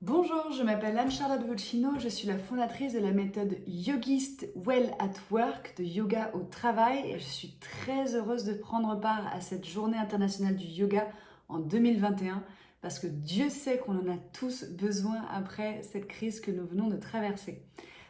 Bonjour, je m'appelle Anne-Charlotte Volchino, je suis la fondatrice de la méthode Yogist Well at Work, de yoga au travail, et je suis très heureuse de prendre part à cette journée internationale du yoga en 2021 parce que Dieu sait qu'on en a tous besoin après cette crise que nous venons de traverser.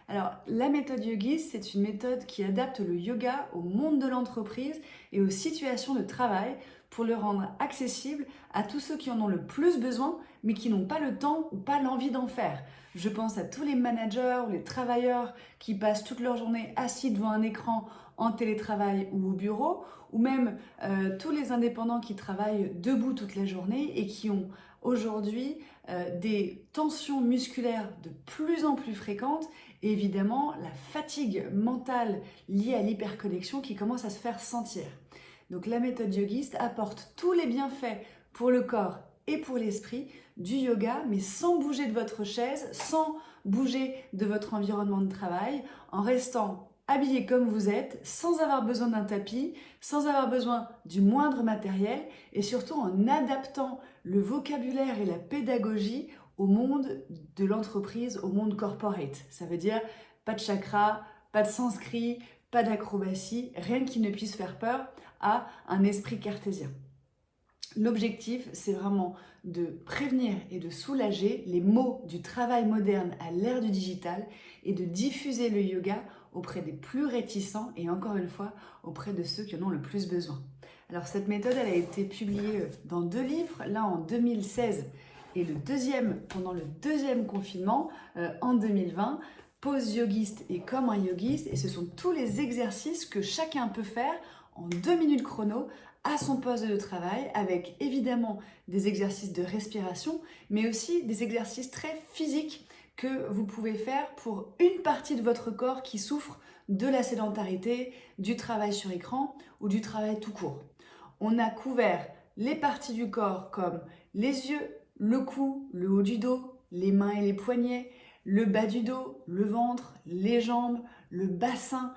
Alors, la méthode Yogist, c'est une méthode qui adapte le yoga au monde de l'entreprise et aux situations de travail pour le rendre accessible à tous ceux qui en ont le plus besoin, mais qui n'ont pas le temps ou pas l'envie d'en faire. Je pense à tous les managers ou les travailleurs qui passent toute leur journée assis devant un écran en télétravail ou au bureau, ou même tous les indépendants qui travaillent debout toute la journée et qui ont aujourd'hui des tensions musculaires de plus en plus fréquentes et évidemment la fatigue mentale liée à l'hyperconnexion qui commence à se faire sentir. Donc la méthode yogiste apporte tous les bienfaits pour le corps et pour l'esprit du yoga, mais sans bouger de votre chaise, sans bouger de votre environnement de travail, en restant habillé comme vous êtes, sans avoir besoin d'un tapis, sans avoir besoin du moindre matériel et surtout en adaptant le vocabulaire et la pédagogie au monde de l'entreprise, au monde corporate. Ça veut dire pas de chakra, pas de sanskrit, pas d'acrobatie, rien qui ne puisse faire peur à un esprit cartésien. L'objectif, c'est vraiment de prévenir et de soulager les maux du travail moderne à l'ère du digital et de diffuser le yoga auprès des plus réticents et encore une fois auprès de ceux qui en ont le plus besoin. Alors cette méthode, elle a été publiée dans 2 livres, l'un en 2016 et le deuxième pendant le deuxième confinement en 2020. Pose yogiste et comme un yogiste, et ce sont tous les exercices que chacun peut faire en 2 minutes chrono à son poste de travail avec évidemment des exercices de respiration, mais aussi des exercices très physiques que vous pouvez faire pour une partie de votre corps qui souffre de la sédentarité, du travail sur écran ou du travail tout court. On a couvert les parties du corps comme les yeux, le cou, le haut du dos, les mains et les poignets, le bas du dos, le ventre, les jambes, le bassin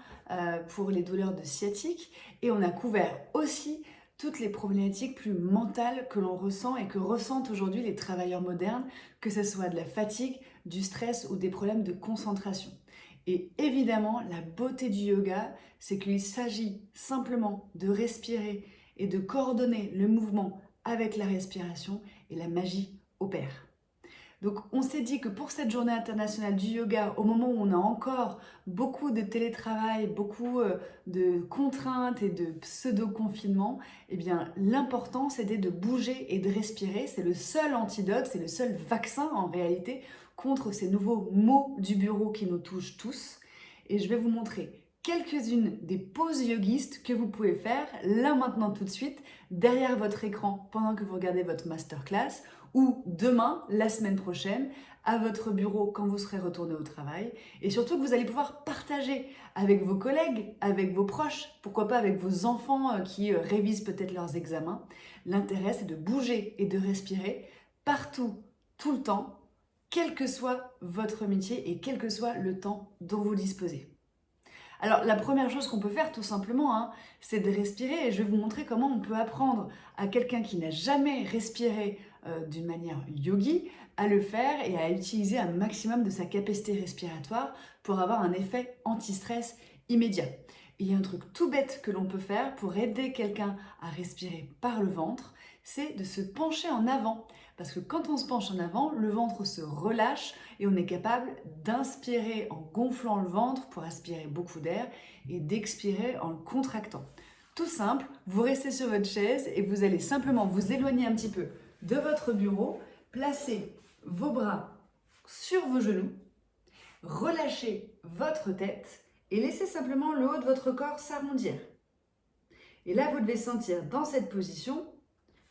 pour les douleurs de sciatique. Et on a couvert aussi toutes les problématiques plus mentales que l'on ressent et que ressentent aujourd'hui les travailleurs modernes, que ce soit de la fatigue, du stress ou des problèmes de concentration. Et évidemment, la beauté du yoga, c'est qu'il s'agit simplement de respirer et de coordonner le mouvement avec la respiration et la magie opère. Donc on s'est dit que pour cette journée internationale du yoga, au moment où on a encore beaucoup de télétravail, beaucoup de contraintes et de pseudo-confinement, eh bien l'important c'était de bouger et de respirer. C'est le seul antidote, c'est le seul vaccin en réalité contre ces nouveaux maux du bureau qui nous touchent tous. Et je vais vous montrer quelques-unes des poses yogistes que vous pouvez faire là maintenant tout de suite derrière votre écran pendant que vous regardez votre masterclass ou demain, la semaine prochaine, à votre bureau quand vous serez retourné au travail. Et surtout que vous allez pouvoir partager avec vos collègues, avec vos proches, pourquoi pas avec vos enfants qui révisent peut-être leurs examens. L'intérêt, c'est de bouger et de respirer partout, tout le temps, quel que soit votre métier et quel que soit le temps dont vous disposez. Alors la première chose qu'on peut faire tout simplement, c'est de respirer et je vais vous montrer comment on peut apprendre à quelqu'un qui n'a jamais respiré d'une manière yogi à le faire et à utiliser un maximum de sa capacité respiratoire pour avoir un effet anti-stress immédiat. Et il y a un truc tout bête que l'on peut faire pour aider quelqu'un à respirer par le ventre, c'est de se pencher en avant. Parce que quand on se penche en avant, le ventre se relâche et on est capable d'inspirer en gonflant le ventre pour aspirer beaucoup d'air et d'expirer en le contractant. Tout simple, vous restez sur votre chaise et vous allez simplement vous éloigner un petit peu de votre bureau, placer vos bras sur vos genoux, relâchez votre tête et laissez simplement le haut de votre corps s'arrondir. Et là, vous devez sentir dans cette position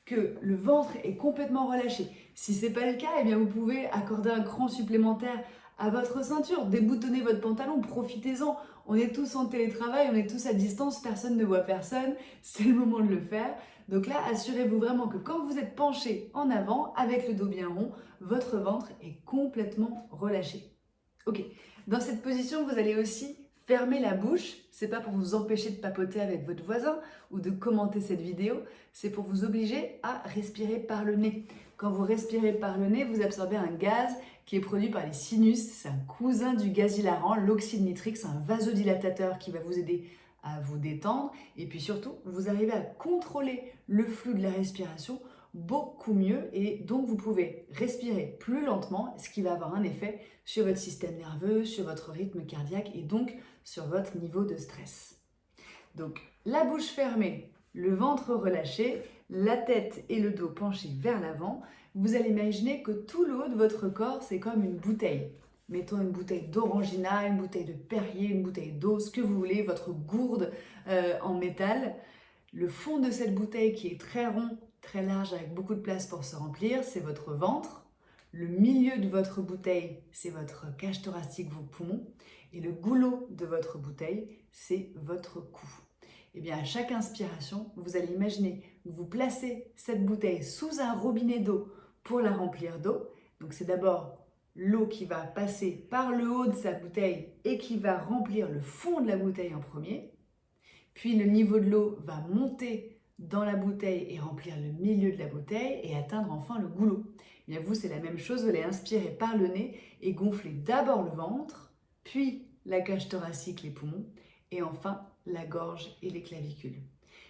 que le ventre est complètement relâché. Si ce n'est pas le cas, eh bien vous pouvez accorder un cran supplémentaire à votre ceinture, déboutonnez votre pantalon, profitez-en. On est tous en télétravail, on est tous à distance, personne ne voit personne, c'est le moment de le faire. Donc là, assurez-vous vraiment que quand vous êtes penché en avant, avec le dos bien rond, votre ventre est complètement relâché. Ok, dans cette position, vous allez aussi Fermer la bouche, c'est pas pour vous empêcher de papoter avec votre voisin ou de commenter cette vidéo, c'est pour vous obliger à respirer par le nez. Quand vous respirez par le nez, vous absorbez un gaz qui est produit par les sinus. C'est un cousin du gaz hilarant, l'oxyde nitrique. C'est un vasodilatateur qui va vous aider à vous détendre. Et puis surtout, vous arrivez à contrôler le flux de la respiration beaucoup mieux et donc vous pouvez respirer plus lentement, ce qui va avoir un effet sur votre système nerveux, sur votre rythme cardiaque et donc sur votre niveau de stress. Donc la bouche fermée, le ventre relâché, la tête et le dos penchés vers l'avant, vous allez imaginer que tout le haut de votre corps c'est comme une bouteille. Mettons une bouteille d'orangina, une bouteille de Perrier, une bouteille d'eau, ce que vous voulez, votre gourde en métal. Le fond de cette bouteille qui est très rond, très large avec beaucoup de place pour se remplir, c'est votre ventre. Le milieu de votre bouteille, c'est votre cage thoracique, vos poumons. Et le goulot de votre bouteille, c'est votre cou. Et bien à chaque inspiration, vous allez imaginer que vous placez cette bouteille sous un robinet d'eau pour la remplir d'eau. Donc c'est d'abord l'eau qui va passer par le haut de sa bouteille et qui va remplir le fond de la bouteille en premier. Puis le niveau de l'eau va monter dans la bouteille et remplir le milieu de la bouteille et atteindre enfin le goulot. Et bien vous, c'est la même chose, vous allez inspirer par le nez et gonfler d'abord le ventre, puis la cage thoracique, les poumons, et enfin la gorge et les clavicules.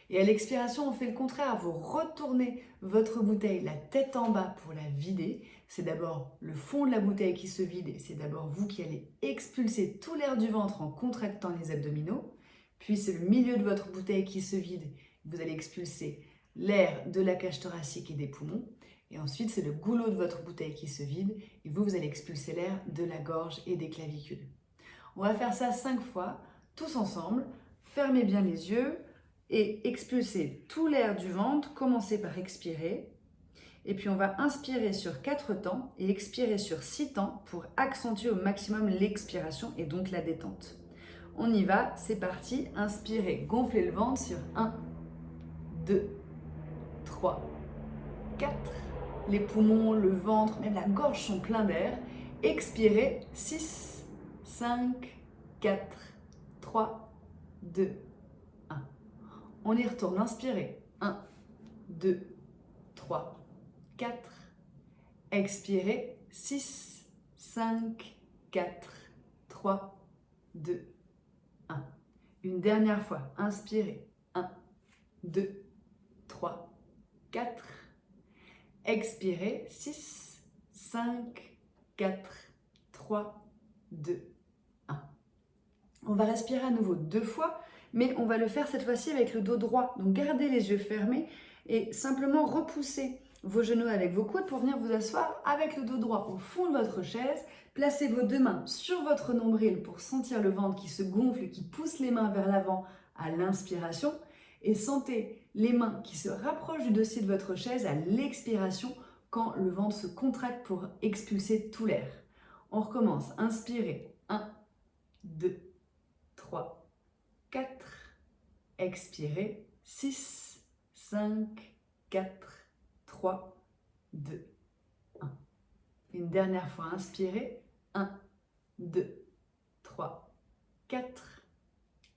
Et à l'expiration, on fait le contraire, vous retournez votre bouteille la tête en bas pour la vider. C'est d'abord le fond de la bouteille qui se vide et c'est d'abord vous qui allez expulser tout l'air du ventre en contractant les abdominaux. Puis c'est le milieu de votre bouteille qui se vide. Vous allez expulser l'air de la cage thoracique et des poumons. Et ensuite, c'est le goulot de votre bouteille qui se vide. Et vous allez expulser l'air de la gorge et des clavicules. On va faire ça 5 fois, tous ensemble. Fermez bien les yeux et expulsez tout l'air du ventre. Commencez par expirer. Et puis on va inspirer sur 4 temps et expirer sur 6 temps pour accentuer au maximum l'expiration et donc la détente. On y va, c'est parti. Inspirez, gonflez le ventre sur 1, 2, 3, 4. Les poumons, le ventre, même la gorge sont pleins d'air. Expirez, 6, 5, 4, 3, 2, 1. On y retourne, inspirez. 1, 2, 3, 4. Expirez, 6, 5, 4, 3, 2, 1. Une dernière fois, inspirez. 1, 2, 3, 4. Expirez. 6, 5, 4, 3, 2, 1. On va respirer à nouveau 2 fois, mais on va le faire cette fois-ci avec le dos droit. Donc gardez les yeux fermés et simplement repoussez vos genoux avec vos coudes pour venir vous asseoir avec le dos droit au fond de votre chaise. Placez vos 2 mains sur votre nombril pour sentir le ventre qui se gonfle et qui pousse les mains vers l'avant à l'inspiration. Et sentez les mains qui se rapprochent du dossier de votre chaise à l'expiration quand le ventre se contracte pour expulser tout l'air. On recommence. Inspirez. 1, 2, 3, 4. Expirez. 6, 5, 4, 3, 2, 1. Une dernière fois, inspirez. 1, 2, 3, 4.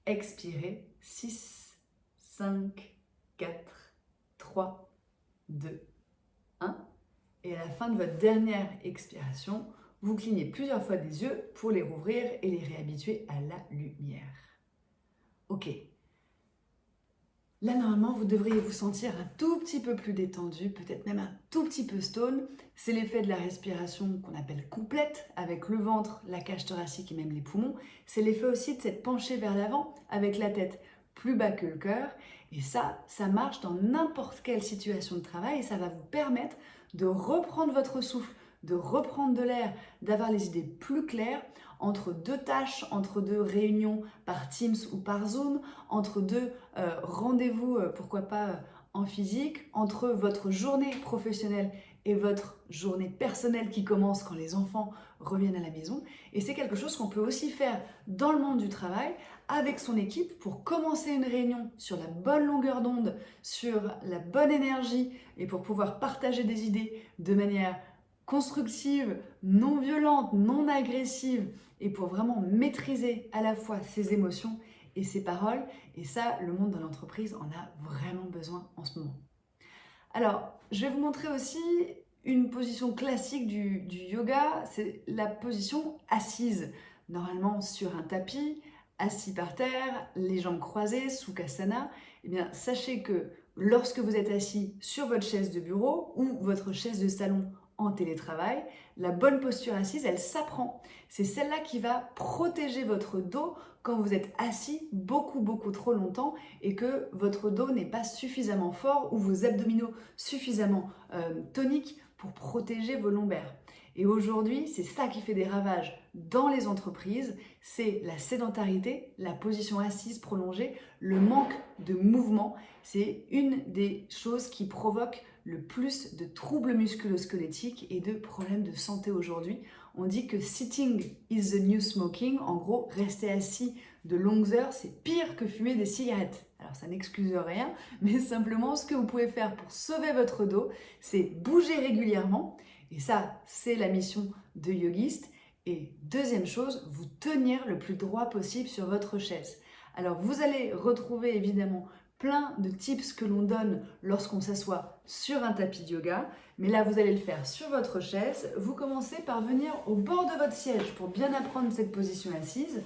Expirez. 6, 5, 4, 3, 2, 1. Et à la fin de votre dernière expiration, vous clignez plusieurs fois des yeux pour les rouvrir et les réhabituer à la lumière. Ok. Là, normalement, vous devriez vous sentir un tout petit peu plus détendu, peut-être même un tout petit peu stone. C'est l'effet de la respiration qu'on appelle complète, avec le ventre, la cage thoracique et même les poumons. C'est l'effet aussi de s'être penché vers l'avant, avec la tête plus bas que le cœur. Et ça marche dans n'importe quelle situation de travail et ça va vous permettre de reprendre votre souffle, de reprendre de l'air, d'avoir les idées plus claires entre 2 tâches, entre 2 réunions par Teams ou par Zoom, entre 2 rendez-vous, pourquoi pas en physique, entre votre journée professionnelle et votre journée personnelle qui commence quand les enfants reviennent à la maison. Et c'est quelque chose qu'on peut aussi faire dans le monde du travail avec son équipe pour commencer une réunion sur la bonne longueur d'onde, sur la bonne énergie et pour pouvoir partager des idées de manière constructive, non violente, non agressive, et pour vraiment maîtriser à la fois ses émotions et ses paroles. Et ça, le monde de l'entreprise en a vraiment besoin en ce moment. Alors, je vais vous montrer aussi une position classique du yoga, c'est la position assise. Normalement sur un tapis, assis par terre, les jambes croisées, Sukhasana. Eh bien, sachez que lorsque vous êtes assis sur votre chaise de bureau ou votre chaise de salon en télétravail, la bonne posture assise, elle s'apprend. C'est celle-là qui va protéger votre dos quand vous êtes assis beaucoup trop longtemps et que votre dos n'est pas suffisamment fort ou vos abdominaux suffisamment toniques pour protéger vos lombaires. Et aujourd'hui, c'est ça qui fait des ravages dans les entreprises, c'est la sédentarité, la position assise prolongée, le manque de mouvement. C'est une des choses qui provoque le plus de troubles musculo-squelettiques et de problèmes de santé aujourd'hui. On dit que sitting is the new smoking, en gros, rester assis de longues heures, c'est pire que fumer des cigarettes. Alors ça n'excuse rien, mais simplement ce que vous pouvez faire pour sauver votre dos, c'est bouger régulièrement, et ça, c'est la mission de yogiste. Et deuxième chose, vous tenir le plus droit possible sur votre chaise. Alors vous allez retrouver évidemment plein de tips que l'on donne lorsqu'on s'assoit sur un tapis de yoga, mais là vous allez le faire sur votre chaise. Vous commencez par venir au bord de votre siège pour bien apprendre cette position assise.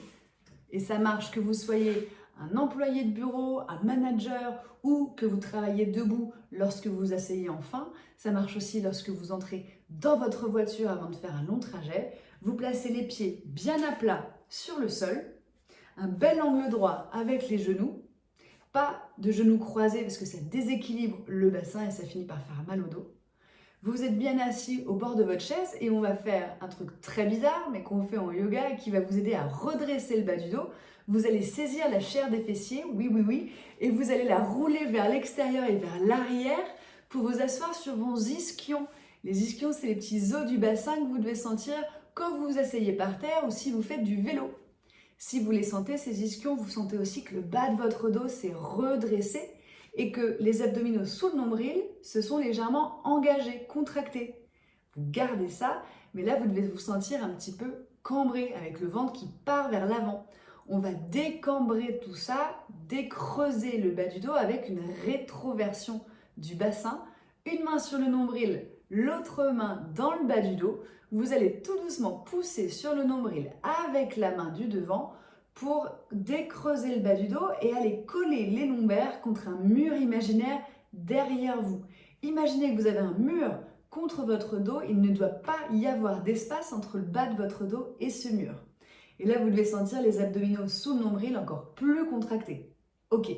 Et ça marche que vous soyez un employé de bureau, un manager ou que vous travaillez debout lorsque vous vous asseyez enfin. Ça marche aussi lorsque vous entrez dans votre voiture avant de faire un long trajet. Vous placez les pieds bien à plat sur le sol, un bel angle droit avec les genoux, pas de genoux croisés parce que ça déséquilibre le bassin et ça finit par faire mal au dos. Vous êtes bien assis au bord de votre chaise et on va faire un truc très bizarre mais qu'on fait en yoga et qui va vous aider à redresser le bas du dos. Vous allez saisir la chair des fessiers, oui, et vous allez la rouler vers l'extérieur et vers l'arrière pour vous asseoir sur vos ischions. Les ischions, c'est les petits os du bassin que vous devez sentir quand vous vous asseyez par terre ou si vous faites du vélo. Si vous les sentez, ces ischions, vous sentez aussi que le bas de votre dos s'est redressé et que les abdominaux sous le nombril se sont légèrement engagés, contractés. Vous gardez ça, mais là, vous devez vous sentir un petit peu cambré, avec le ventre qui part vers l'avant. On va décambrer tout ça, décreuser le bas du dos avec une rétroversion du bassin, une main sur le nombril, l'autre main dans le bas du dos. Vous allez tout doucement pousser sur le nombril avec la main du devant pour décreuser le bas du dos et aller coller les lombaires contre un mur imaginaire derrière vous. Imaginez que vous avez un mur contre votre dos, il ne doit pas y avoir d'espace entre le bas de votre dos et ce mur. Et là, vous devez sentir les abdominaux sous le nombril encore plus contractés. Ok,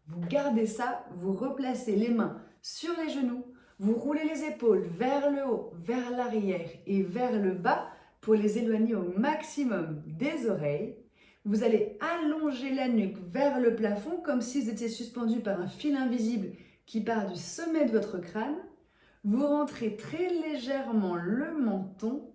vous gardez ça, vous replacez les mains sur les genoux, vous roulez les épaules vers le haut, vers l'arrière et vers le bas pour les éloigner au maximum des oreilles. Vous allez allonger la nuque vers le plafond comme si vous étiez suspendu par un fil invisible qui part du sommet de votre crâne. Vous rentrez très légèrement le menton.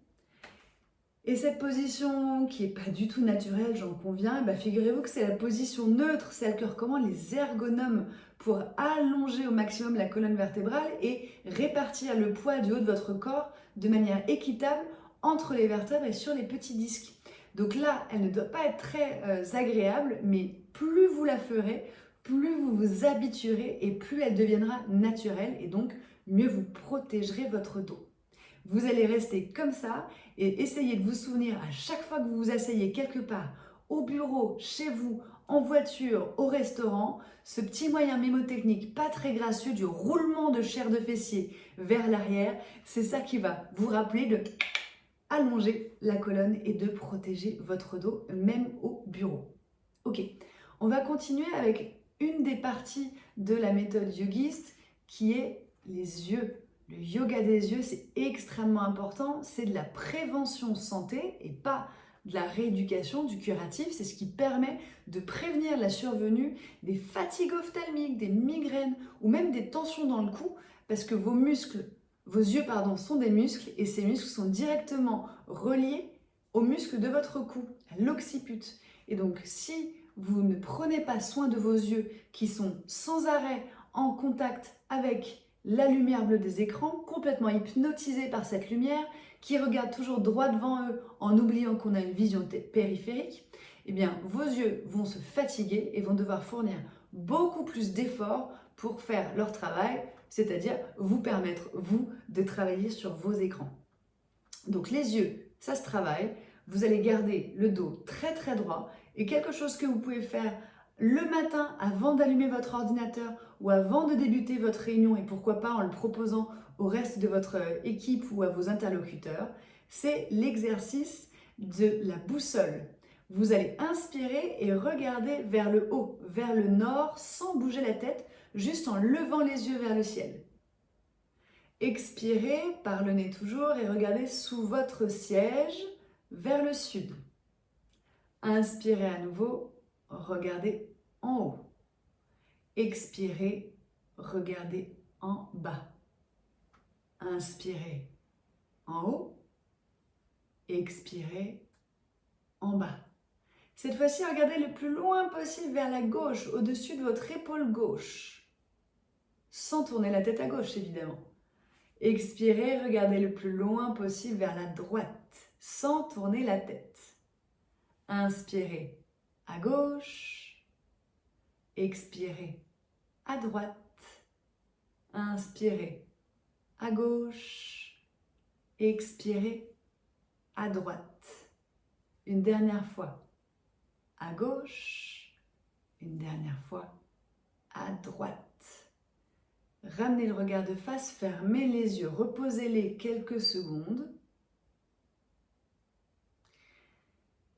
Et cette position qui n'est pas du tout naturelle, j'en conviens, figurez-vous que c'est la position neutre, celle que recommandent les ergonomes pour allonger au maximum la colonne vertébrale et répartir le poids du haut de votre corps de manière équitable entre les vertèbres et sur les petits disques. Donc là, elle ne doit pas être très agréable, mais plus vous la ferez, plus vous vous habituerez et plus elle deviendra naturelle et donc mieux vous protégerez votre dos. Vous allez rester comme ça et essayer de vous souvenir à chaque fois que vous vous asseyez quelque part, au bureau, chez vous, en voiture, au restaurant, ce petit moyen mémotechnique pas très gracieux du roulement de chair de fessier vers l'arrière, c'est ça qui va vous rappeler de allonger la colonne et de protéger votre dos, même au bureau. Ok, on va continuer avec une des parties de la méthode yogiste qui est les yeux. Le yoga des yeux, c'est extrêmement important, c'est de la prévention santé et pas de la rééducation, du curatif. C'est ce qui permet de prévenir la survenue des fatigues ophtalmiques, des migraines ou même des tensions dans le cou parce que vos yeux sont des muscles et ces muscles sont directement reliés aux muscles de votre cou, à l'occiput. Et donc si vous ne prenez pas soin de vos yeux qui sont sans arrêt en contact avec la lumière bleue des écrans, complètement hypnotisés par cette lumière, qui regardent toujours droit devant eux en oubliant qu'on a une vision périphérique, eh bien vos yeux vont se fatiguer et vont devoir fournir beaucoup plus d'efforts pour faire leur travail, c'est-à-dire vous permettre, vous, de travailler sur vos écrans. Donc les yeux, ça se travaille, vous allez garder le dos très très droit et quelque chose que vous pouvez faire le matin avant d'allumer votre ordinateur ou avant de débuter votre réunion et pourquoi pas en le proposant au reste de votre équipe ou à vos interlocuteurs, c'est l'exercice de la boussole. Vous allez inspirer et regarder vers le haut, vers le nord, sans bouger la tête, juste en levant les yeux vers le ciel. Expirez par le nez toujours et regardez sous votre siège vers le sud. Inspirez à nouveau, regardez en haut. Expirez, regardez en bas. Inspirez en haut, expirez en bas. Cette fois-ci, regardez le plus loin possible vers la gauche, au-dessus de votre épaule gauche, sans tourner la tête à gauche évidemment. Expirez, regardez le plus loin possible vers la droite, sans tourner la tête. Inspirez à gauche, expirez à droite, inspirez à gauche, expirez à droite. Une dernière fois à gauche, une dernière fois à droite. Ramenez le regard de face, fermez les yeux, reposez-les quelques secondes.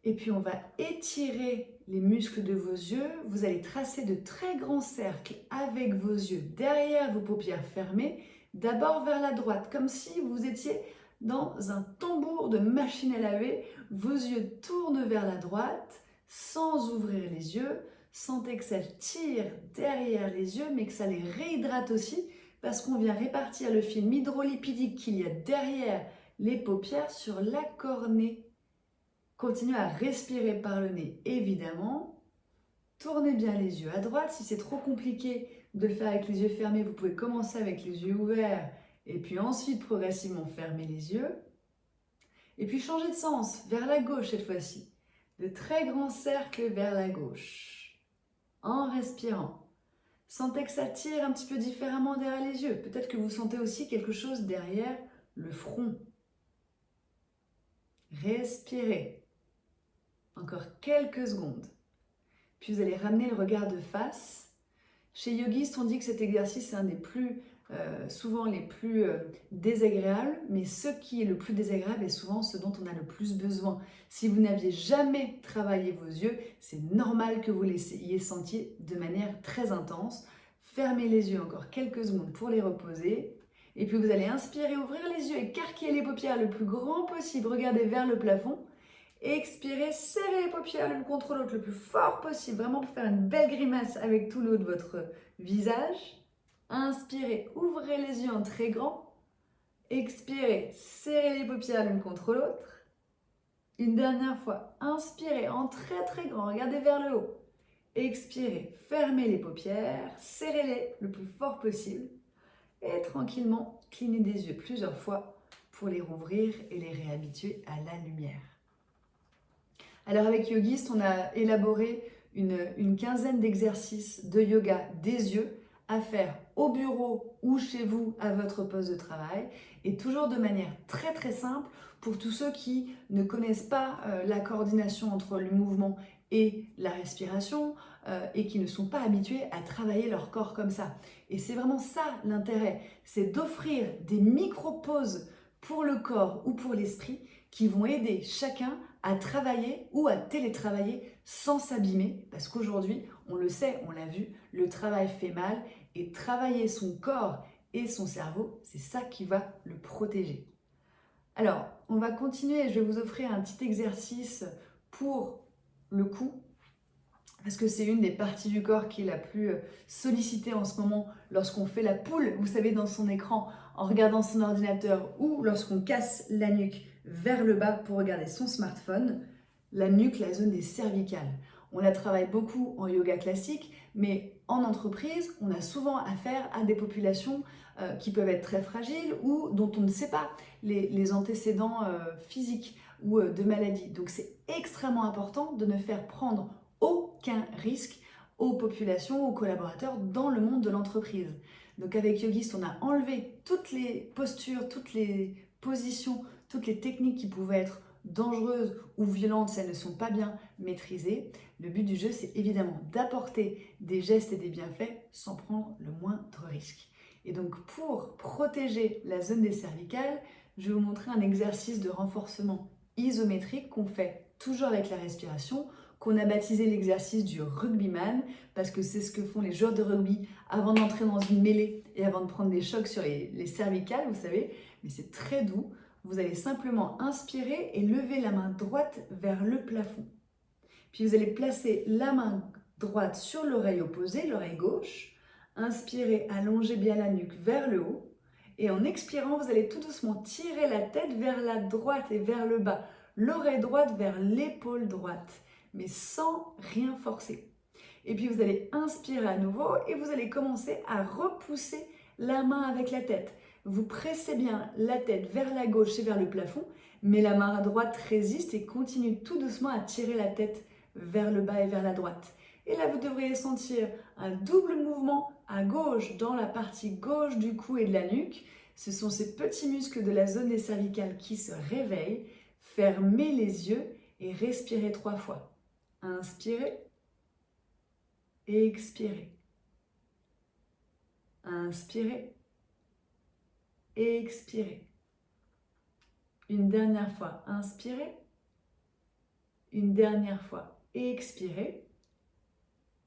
Et puis on va étirer les muscles de vos yeux. Vous allez tracer de très grands cercles avec vos yeux derrière vos paupières fermées, d'abord vers la droite, comme si vous étiez dans un tambour de machine à laver. Vos yeux tournent vers la droite sans ouvrir les yeux. Sentez que ça tire derrière les yeux, mais que ça les réhydrate aussi, parce qu'on vient répartir le film hydrolipidique qu'il y a derrière les paupières sur la cornée. Continuez à respirer par le nez, évidemment. Tournez bien les yeux à droite. Si c'est trop compliqué de le faire avec les yeux fermés, vous pouvez commencer avec les yeux ouverts et puis ensuite progressivement fermer les yeux. Et puis changer de sens, vers la gauche cette fois-ci. De très grands cercles vers la gauche. En respirant. Sentez que ça tire un petit peu différemment derrière les yeux. Peut-être que vous sentez aussi quelque chose derrière le front. Respirez. Encore quelques secondes. Puis vous allez ramener le regard de face. Chez Yogist, on dit que cet exercice est un des plus, souvent les plus désagréables, mais ce qui est le plus désagréable est souvent ce dont on a le plus besoin. Si vous n'aviez jamais travaillé vos yeux, c'est normal que vous les ayez sentis de manière très intense. Fermez les yeux encore quelques secondes pour les reposer. Et puis vous allez inspirer, ouvrir les yeux, écarquiller les paupières le plus grand possible, regardez vers le plafond. Expirez, serrez les paupières l'une contre l'autre le plus fort possible, vraiment pour faire une belle grimace avec tout le haut de votre visage. Inspirez, ouvrez les yeux en très grand. Expirez, serrez les paupières l'une contre l'autre. Une dernière fois, inspirez en très très grand, regardez vers le haut. Expirez, fermez les paupières, serrez-les le plus fort possible. Et tranquillement, clignez des yeux plusieurs fois pour les rouvrir et les réhabituer à la lumière. Alors avec Yogist, on a élaboré une quinzaine d'exercices de yoga des yeux à faire au bureau ou chez vous à votre poste de travail et toujours de manière très très simple pour tous ceux qui ne connaissent pas la coordination entre le mouvement et la respiration et qui ne sont pas habitués à travailler leur corps comme ça. Et c'est vraiment ça l'intérêt, c'est d'offrir des micro-pauses pour le corps ou pour l'esprit qui vont aider chacun à travailler ou à télétravailler sans s'abîmer, parce qu'aujourd'hui, on le sait, on l'a vu, le travail fait mal et travailler son corps et son cerveau, c'est ça qui va le protéger. Alors, on va continuer, je vais vous offrir un petit exercice pour le cou, parce que c'est une des parties du corps qui est la plus sollicitée en ce moment lorsqu'on fait la poule, vous savez, dans son écran, en regardant son ordinateur ou lorsqu'on casse la nuque vers le bas pour regarder son smartphone. La nuque, la zone des cervicales. On la travaille beaucoup en yoga classique, mais en entreprise, on a souvent affaire à des populations qui peuvent être très fragiles ou dont on ne sait pas les antécédents physiques ou de maladies. Donc c'est extrêmement important de ne faire prendre aucun risque aux populations, aux collaborateurs dans le monde de l'entreprise. Donc avec Yogist, on a enlevé toutes les postures, toutes les positions, toutes les techniques qui pouvaient être dangereuses ou violentes si elles ne sont pas bien maîtrisées. Le but du jeu, c'est évidemment d'apporter des gestes et des bienfaits sans prendre le moindre risque. Et donc pour protéger la zone des cervicales, je vais vous montrer un exercice de renforcement isométrique qu'on fait toujours avec la respiration, qu'on a baptisé l'exercice du rugbyman, parce que c'est ce que font les joueurs de rugby avant d'entrer dans une mêlée et avant de prendre des chocs sur les cervicales, vous savez, mais c'est très doux. Vous allez simplement inspirer et lever la main droite vers le plafond. Puis vous allez placer la main droite sur l'oreille opposée, l'oreille gauche. Inspirez, allongez bien la nuque vers le haut. Et en expirant, vous allez tout doucement tirer la tête vers la droite et vers le bas. L'oreille droite vers l'épaule droite, mais sans rien forcer. Et puis vous allez inspirer à nouveau et vous allez commencer à repousser la main avec la tête. Vous pressez bien la tête vers la gauche et vers le plafond, mais la main à droite résiste et continue tout doucement à tirer la tête vers le bas et vers la droite. Et là, vous devriez sentir un double mouvement à gauche dans la partie gauche du cou et de la nuque. Ce sont ces petits muscles de la zone des cervicales qui se réveillent. Fermez les yeux et respirez 3 fois. Inspirez. Expirez. Inspirez. Expirez. Une dernière fois, inspirez. Une dernière fois, expirez.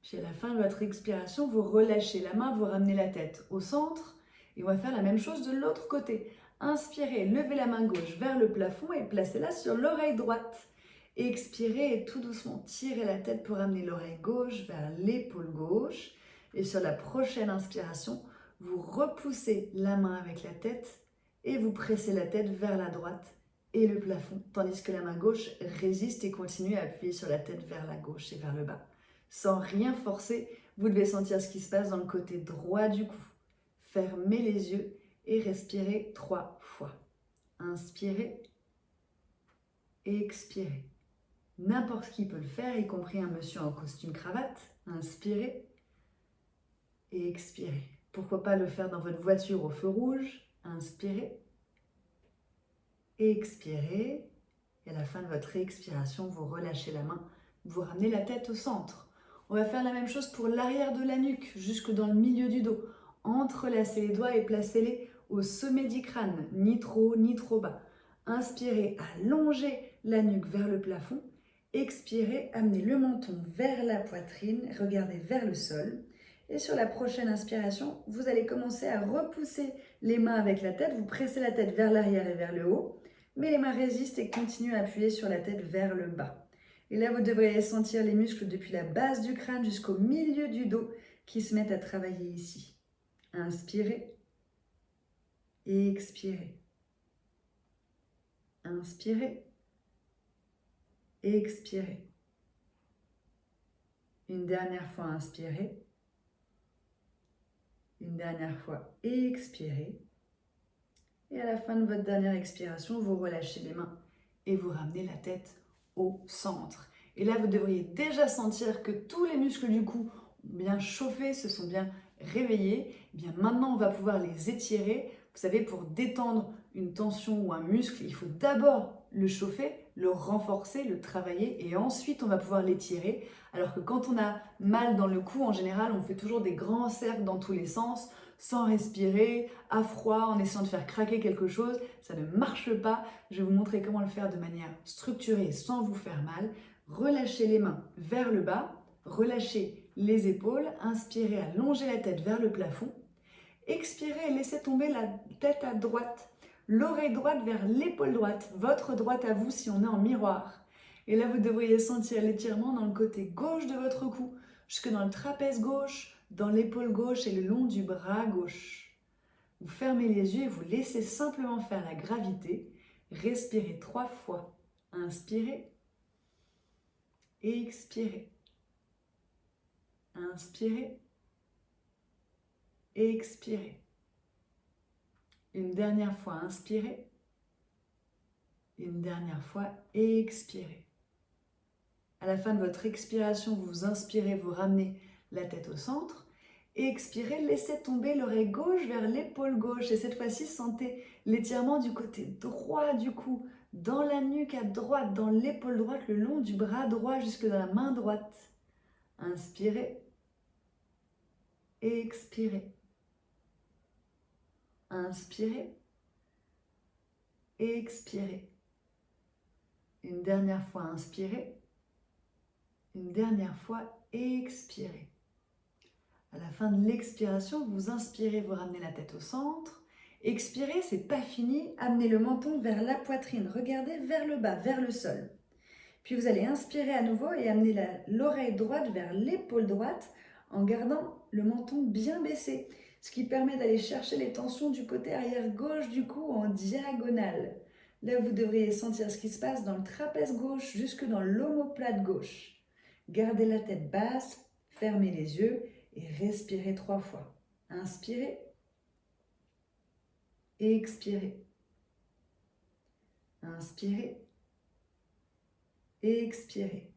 Puis à la fin de votre expiration, vous relâchez la main, vous ramenez la tête au centre. Et on va faire la même chose de l'autre côté. Inspirez, levez la main gauche vers le plafond et placez-la sur l'oreille droite. Expirez et tout doucement tirez la tête pour ramener l'oreille gauche vers l'épaule gauche. Et sur la prochaine inspiration, vous repoussez la main avec la tête et vous pressez la tête vers la droite et le plafond, tandis que la main gauche résiste et continue à appuyer sur la tête vers la gauche et vers le bas. Sans rien forcer, vous devez sentir ce qui se passe dans le côté droit du cou. Fermez les yeux et respirez 3 fois. Inspirez, expirez. N'importe qui peut le faire, y compris un monsieur en costume cravate. Inspirez et expirez. Pourquoi pas le faire dans votre voiture au feu rouge. Inspirez, expirez. Et à la fin de votre expiration, vous relâchez la main, vous ramenez la tête au centre. On va faire la même chose pour l'arrière de la nuque, jusque dans le milieu du dos. Entrelacez les doigts et placez-les au sommet du crâne, ni trop haut ni trop bas. Inspirez, allongez la nuque vers le plafond. Expirez, amenez le menton vers la poitrine, regardez vers le sol. Et sur la prochaine inspiration, vous allez commencer à repousser les mains avec la tête. Vous pressez la tête vers l'arrière et vers le haut, mais les mains résistent et continuent à appuyer sur la tête vers le bas. Et là, vous devriez sentir les muscles depuis la base du crâne jusqu'au milieu du dos qui se mettent à travailler ici. Inspirez et expirez. Inspirez et expirez. Une dernière fois, inspirez. Une dernière fois, expirez. Et à la fin de votre dernière expiration, vous relâchez les mains et vous ramenez la tête au centre. Et là, vous devriez déjà sentir que tous les muscles du cou ont bien chauffé, se sont bien réveillés. Et bien maintenant, on va pouvoir les étirer. Vous savez, pour détendre une tension ou un muscle, il faut d'abord le chauffer, le renforcer, le travailler et ensuite on va pouvoir l'étirer. Alors que quand on a mal dans le cou, en général, on fait toujours des grands cercles dans tous les sens, sans respirer, à froid, en essayant de faire craquer quelque chose. Ça ne marche pas. Je vais vous montrer comment le faire de manière structurée sans vous faire mal. Relâchez les mains vers le bas, relâchez les épaules, inspirez, allongez la tête vers le plafond. Expirez et laissez tomber la tête à droite, l'oreille droite vers l'épaule droite, votre droite à vous si on est en miroir. Et là, vous devriez sentir l'étirement dans le côté gauche de votre cou, jusque dans le trapèze gauche, dans l'épaule gauche et le long du bras gauche. Vous fermez les yeux et vous laissez simplement faire la gravité. Respirez 3 fois. Inspirez. Expirez. Inspirez. expirez. Une dernière fois, inspirez. Une dernière fois, expirez. À la fin de votre expiration, vous inspirez, vous ramenez la tête au centre. Expirez, laissez tomber l'oreille gauche vers l'épaule gauche. Et cette fois-ci, sentez l'étirement du côté droit du cou, dans la nuque à droite, dans l'épaule droite, le long du bras droit jusque dans la main droite. Inspirez. Expirez. Inspirez. Expirez. Une dernière fois, inspirez. Une dernière fois, expirez. À la fin de l'expiration, vous inspirez, vous ramenez la tête au centre. Expirez, c'est pas fini. Amenez le menton vers la poitrine. Regardez vers le bas, vers le sol. Puis vous allez inspirer à nouveau et amener l'oreille droite vers l'épaule droite en gardant le menton bien baissé, ce qui permet d'aller chercher les tensions du côté arrière gauche du cou en diagonale. Là, vous devriez sentir ce qui se passe dans le trapèze gauche jusque dans l'omoplate gauche. Gardez la tête basse, fermez les yeux et respirez 3 fois. Inspirez. Expirez. Inspirez. Expirez.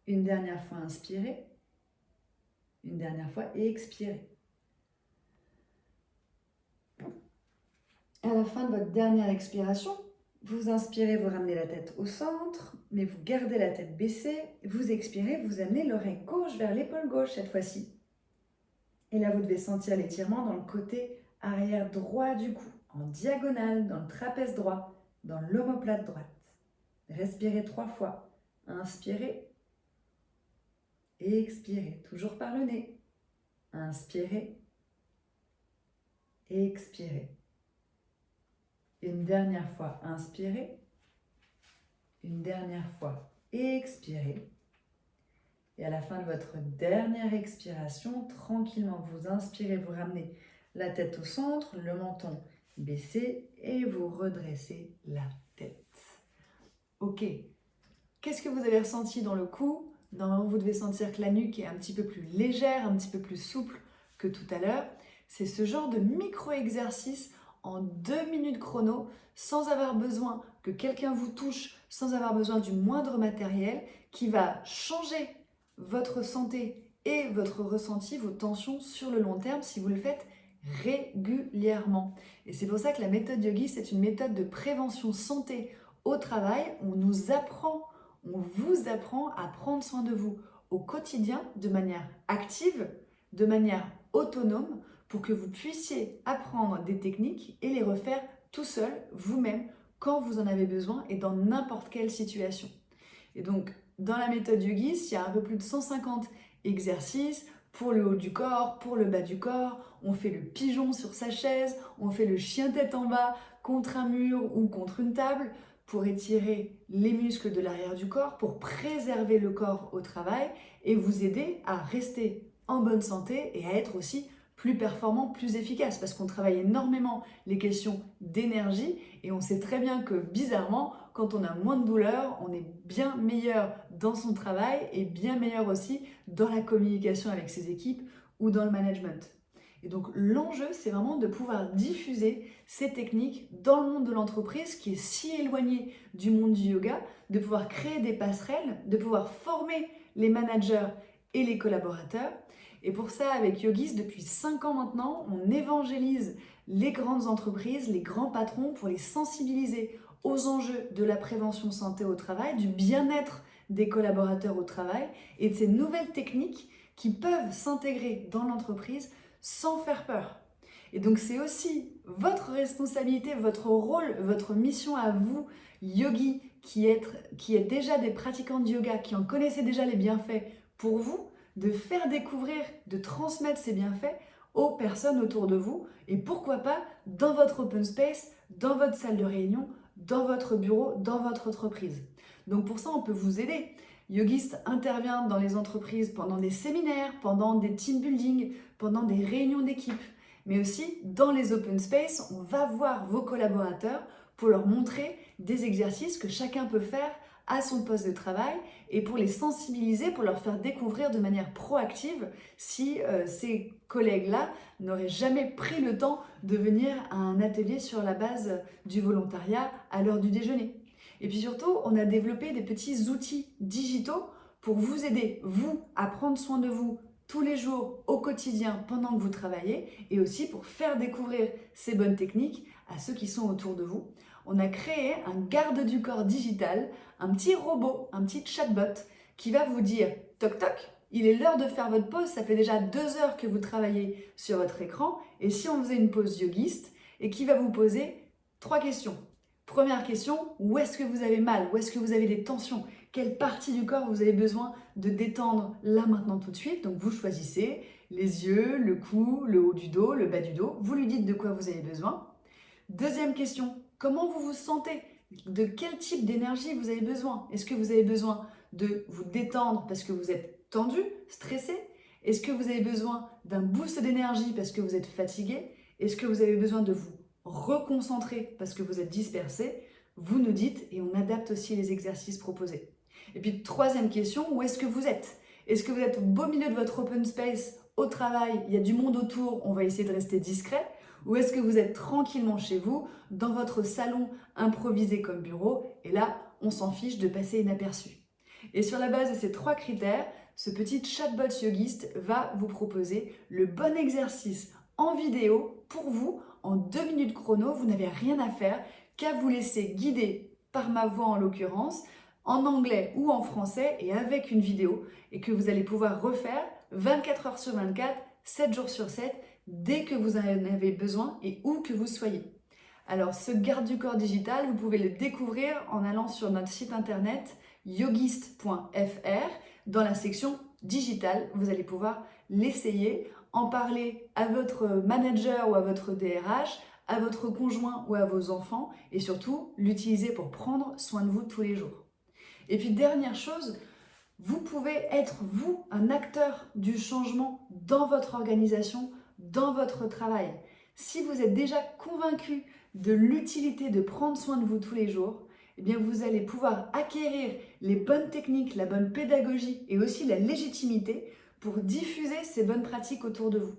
Une dernière fois, inspirez. Une dernière fois, expirez. À la fin de votre dernière expiration, vous inspirez, vous ramenez la tête au centre, mais vous gardez la tête baissée. Vous expirez, vous amenez l'oreille gauche vers l'épaule gauche cette fois-ci. Et là, vous devez sentir l'étirement dans le côté arrière droit du cou, en diagonale, dans le trapèze droit, dans l'omoplate droite. Respirez 3 fois. Inspirez. Expirez, toujours par le nez. Inspirez. Expirez. Une dernière fois, inspirez. Une dernière fois, expirez. Et à la fin de votre dernière expiration, tranquillement, vous inspirez, vous ramenez la tête au centre, le menton baissé et vous redressez la tête. Ok. Qu'est-ce que vous avez ressenti dans le cou? Normalement, vous devez sentir que la nuque est un petit peu plus légère, un petit peu plus souple que tout à l'heure. C'est ce genre de micro-exercice en 2 minutes chrono, sans avoir besoin que quelqu'un vous touche, sans avoir besoin du moindre matériel, qui va changer votre santé et votre ressenti, vos tensions sur le long terme si vous le faites régulièrement. Et c'est pour ça que la méthode Yogi, c'est une méthode de prévention santé au travail. On vous apprend à prendre soin de vous au quotidien de manière active, de manière autonome, pour que vous puissiez apprendre des techniques et les refaire tout seul, vous-même, quand vous en avez besoin et dans n'importe quelle situation. Et donc, dans la méthode Yogi, il y a un peu plus de 150 exercices pour le haut du corps, pour le bas du corps. On fait le pigeon sur sa chaise, on fait le chien tête en bas contre un mur ou contre une table pour étirer les muscles de l'arrière du corps, pour préserver le corps au travail et vous aider à rester en bonne santé et à être aussi plus performant, plus efficace, parce qu'on travaille énormément les questions d'énergie et on sait très bien que bizarrement, quand on a moins de douleur, on est bien meilleur dans son travail et bien meilleur aussi dans la communication avec ses équipes ou dans le management. Et donc l'enjeu, c'est vraiment de pouvoir diffuser ces techniques dans le monde de l'entreprise qui est si éloigné du monde du yoga, de pouvoir créer des passerelles, de pouvoir former les managers et les collaborateurs. Et pour ça, avec Yogis, depuis 5 ans maintenant, on évangélise les grandes entreprises, les grands patrons pour les sensibiliser aux enjeux de la prévention santé au travail, du bien-être des collaborateurs au travail et de ces nouvelles techniques qui peuvent s'intégrer dans l'entreprise sans faire peur. Et donc c'est aussi votre responsabilité, votre rôle, votre mission à vous, yogi, qui êtes déjà des pratiquants de yoga, qui en connaissez déjà les bienfaits pour vous, de faire découvrir, de transmettre ces bienfaits aux personnes autour de vous et pourquoi pas dans votre open space, dans votre salle de réunion, dans votre bureau, dans votre entreprise. Donc pour ça, on peut vous aider. Yogist intervient dans les entreprises pendant des séminaires, pendant des team building, pendant des réunions d'équipe, mais aussi dans les open space, on va voir vos collaborateurs pour leur montrer des exercices que chacun peut faire à son poste de travail et pour les sensibiliser, pour leur faire découvrir de manière proactive si ces collègues-là n'auraient jamais pris le temps de venir à un atelier sur la base du volontariat à l'heure du déjeuner. Et puis surtout, on a développé des petits outils digitaux pour vous aider, vous, à prendre soin de vous tous les jours, au quotidien, pendant que vous travaillez, et aussi pour faire découvrir ces bonnes techniques à ceux qui sont autour de vous. On a créé un garde du corps digital, un petit robot, un petit chatbot qui va vous dire « toc toc ». Il est l'heure de faire votre pause, ça fait déjà 2 heures que vous travaillez sur votre écran. Et si on faisait une pause yogiste et qui va vous poser 3 questions. Première question, où est-ce que vous avez mal? Où est-ce que vous avez des tensions? Quelle partie du corps vous avez besoin de détendre là, maintenant, tout de suite? Donc vous choisissez les yeux, le cou, le haut du dos, le bas du dos. Vous lui dites de quoi vous avez besoin. Deuxième question, comment vous vous sentez? De quel type d'énergie vous avez besoin? Est-ce que vous avez besoin de vous détendre parce que vous êtes tendu, stressé? Est-ce que vous avez besoin d'un boost d'énergie parce que vous êtes fatigué? Est-ce que vous avez besoin de vous reconcentrer parce que vous êtes dispersé? Vous nous dites et on adapte aussi les exercices proposés. Et puis troisième question, où est-ce que vous êtes? Est-ce que vous êtes au beau milieu de votre open space, au travail, il y a du monde autour, on va essayer de rester discret? Ou est-ce que vous êtes tranquillement chez vous, dans votre salon improvisé comme bureau, et là, on s'en fiche de passer inaperçu? Et sur la base de ces 3 critères, ce petit chatbot yogiste va vous proposer le bon exercice en vidéo pour vous, en 2 minutes chrono. Vous n'avez rien à faire qu'à vous laisser guider par ma voix en l'occurrence, en anglais ou en français et avec une vidéo, et que vous allez pouvoir refaire 24 heures sur 24, 7 jours sur 7, dès que vous en avez besoin et où que vous soyez. Alors ce garde du corps digital, vous pouvez le découvrir en allant sur notre site internet yogist.fr. Dans la section digital, vous allez pouvoir l'essayer, en parler à votre manager ou à votre DRH, à votre conjoint ou à vos enfants, et surtout l'utiliser pour prendre soin de vous tous les jours. Et puis dernière chose, vous pouvez être vous un acteur du changement dans votre organisation, dans votre travail. Si vous êtes déjà convaincu de l'utilité de prendre soin de vous tous les jours, eh bien vous allez pouvoir acquérir les bonnes techniques, la bonne pédagogie et aussi la légitimité pour diffuser ces bonnes pratiques autour de vous.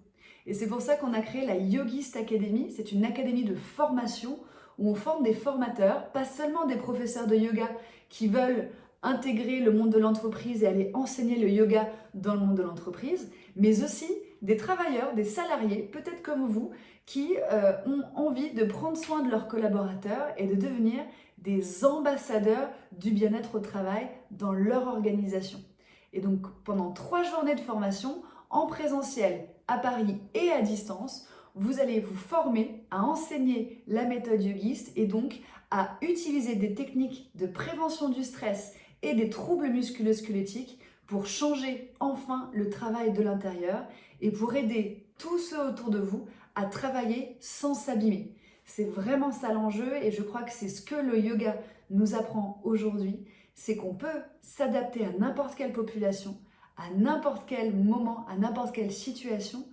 Et c'est pour ça qu'on a créé la Yogist Academy. C'est une académie de formation où on forme des formateurs, pas seulement des professeurs de yoga qui veulent intégrer le monde de l'entreprise et aller enseigner le yoga dans le monde de l'entreprise, mais aussi des travailleurs, des salariés, peut-être comme vous, qui ont envie de prendre soin de leurs collaborateurs et de devenir des ambassadeurs du bien-être au travail dans leur organisation. Et donc, pendant 3 journées de formation, en présentiel, à Paris et à distance, vous allez vous former à enseigner la méthode yogiste et donc à utiliser des techniques de prévention du stress et des troubles musculo-squelettiques pour changer enfin le travail de l'intérieur et pour aider tous ceux autour de vous à travailler sans s'abîmer. C'est vraiment ça l'enjeu et je crois que c'est ce que le yoga nous apprend aujourd'hui, c'est qu'on peut s'adapter à n'importe quelle population, à n'importe quel moment, à n'importe quelle situation.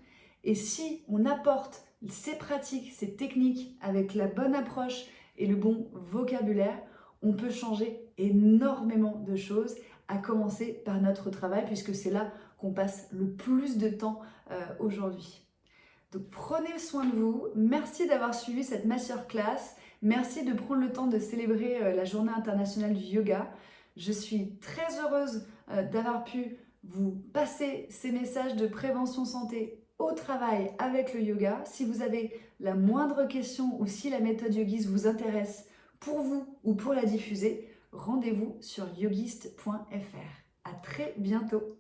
Et si on apporte ces pratiques, ces techniques avec la bonne approche et le bon vocabulaire, on peut changer énormément de choses, à commencer par notre travail, puisque c'est là qu'on passe le plus de temps aujourd'hui. Donc prenez soin de vous, merci d'avoir suivi cette masterclass, merci de prendre le temps de célébrer la Journée internationale du yoga. Je suis très heureuse d'avoir pu vous passer ces messages de prévention santé au travail avec le yoga. Si vous avez la moindre question ou si la méthode yogiste vous intéresse pour vous ou pour la diffuser, rendez-vous sur yogist.fr. À très bientôt.